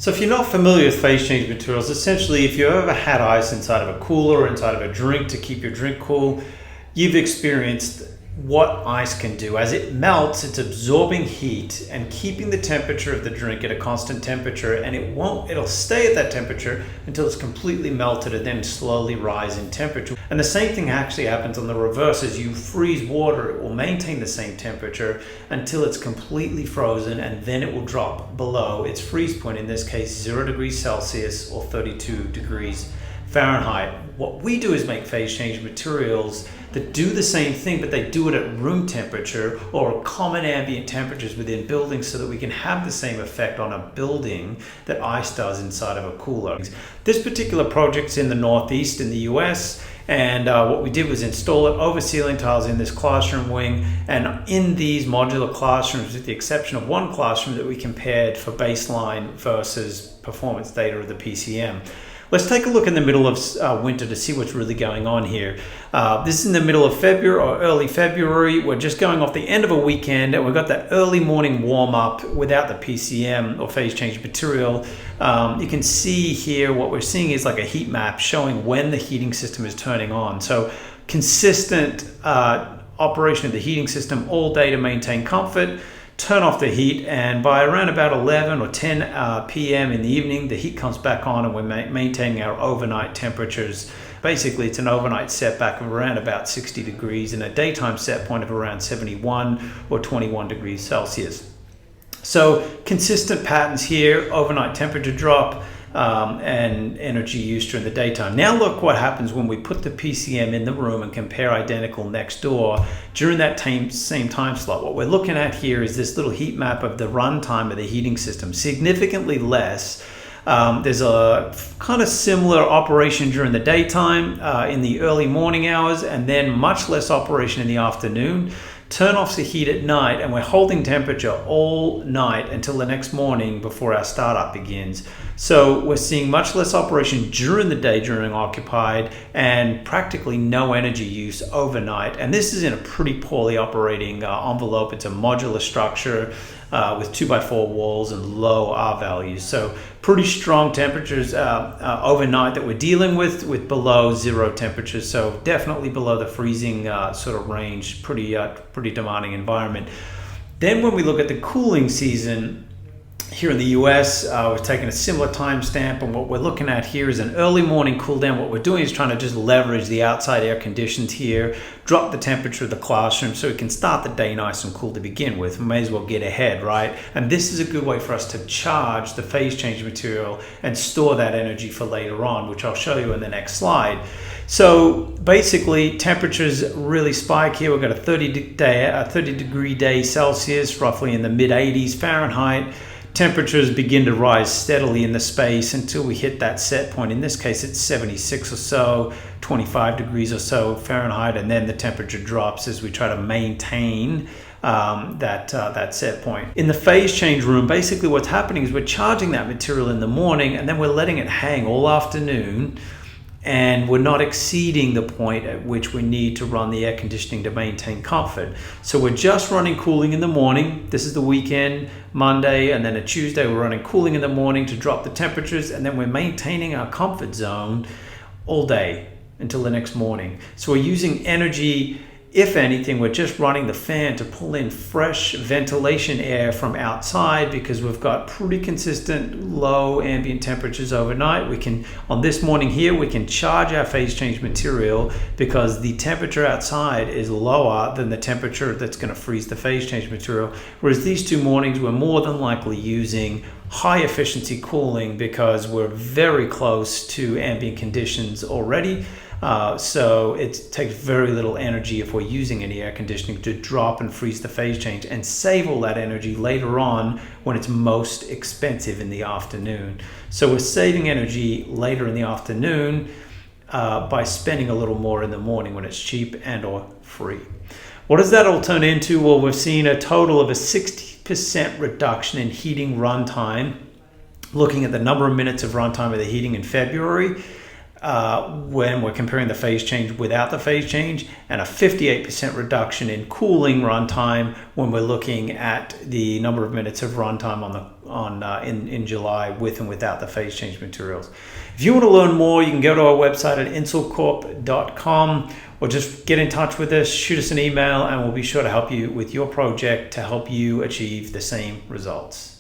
So if you're not familiar with phase change materials, essentially if you've ever had ice inside of a cooler or inside of a drink to keep your drink cool, you've experienced what ice can do. As it melts, it's absorbing heat and keeping the temperature of the drink at a constant temperature, and it'll stay at that temperature until it's completely melted and then slowly rise in temperature. And the same thing actually happens on the reverse. As you freeze water, it will maintain the same temperature until it's completely frozen, and then it will drop below its freeze point, in this case 0 degrees Celsius or 32 degrees Fahrenheit. What we do is make phase change materials that do the same thing, but they do it at room temperature or common ambient temperatures within buildings, so that we can have the same effect on a building that ice does inside of a cooler. This particular project's in the Northeast in the US, and what we did was install it over ceiling tiles in this classroom wing, and in these modular classrooms, with the exception of one classroom that we compared for baseline versus performance data of the PCM. Let's take a look in the middle of winter to see what's really going on here. This is in the middle of February or early February. We're just going off the end of a weekend, and we've got that early morning warm up without the PCM or phase change material. You can see here what we're seeing is like a heat map showing when the heating system is turning on. So consistent operation of the heating system all day to maintain comfort. Turn off the heat, and by around about 11 or 10 p.m. in the evening, the heat comes back on, and we're maintaining our overnight temperatures. Basically, it's an overnight setback of around about 60 degrees and a daytime set point of around 71 or 21 degrees Celsius. So consistent patterns here, overnight temperature drop, and energy use during the daytime. Now look what happens when we put the PCM in the room and compare identical next door during that same time slot. What we're looking at here is this little heat map of the runtime of the heating system, significantly less. There's a kind of similar operation during the daytime in the early morning hours, and then much less operation in the afternoon. Turn off the heat at night, and we're holding temperature all night until the next morning before our startup begins. So we're seeing much less operation during the day during occupied, and practically no energy use overnight. And this is in a pretty poorly operating envelope. It's a modular structure with 2x4 walls and low R values. So pretty strong temperatures overnight that we're dealing with below zero temperatures. So definitely below the freezing sort of range, pretty demanding environment. Then when we look at the cooling season, here in the US, we've taken a similar timestamp, and what we're looking at here is an early morning cool down. What we're doing is trying to just leverage the outside air conditions here, drop the temperature of the classroom so we can start the day nice and cool to begin with. We may as well get ahead, right? And this is a good way for us to charge the phase change material and store that energy for later on, which I'll show you in the next slide. So basically, temperatures really spike here. We've got a 30 degree day Celsius, roughly in the mid 80s Fahrenheit. Temperatures begin to rise steadily in the space until we hit that set point. In this case, it's 76 or so, 25 degrees or so Fahrenheit, and then the temperature drops as we try to maintain that set point. In the phase change room, basically what's happening is we're charging that material in the morning, and then we're letting it hang all afternoon, and we're not exceeding the point at which we need to run the air conditioning to maintain comfort. So we're just running cooling in the morning. This is the weekend, Monday, and then a Tuesday we're running cooling in the morning to drop the temperatures, and then we're maintaining our comfort zone all day until the next morning. So we're using energy. If anything, we're just running the fan to pull in fresh ventilation air from outside, because we've got pretty consistent low ambient temperatures overnight. We can, on this morning here, we can charge our phase change material because the temperature outside is lower than the temperature that's going to freeze the phase change material. Whereas these two mornings, we're more than likely using high efficiency cooling because we're very close to ambient conditions already. So it takes very little energy if we're using any air conditioning to drop and freeze the phase change and save all that energy later on when it's most expensive in the afternoon. So we're saving energy later in the afternoon by spending a little more in the morning when it's cheap and or free. What does that all turn into? Well, we've seen a total of a 60% reduction in heating runtime, looking at the number of minutes of runtime of the heating in February. When we're comparing the phase change without the phase change, and a 58% reduction in cooling runtime when we're looking at the number of minutes of runtime on in July with and without the phase change materials. If you want to learn more, you can go to our website at insulcorp.com or just get in touch with us, shoot us an email, and we'll be sure to help you with your project to help you achieve the same results.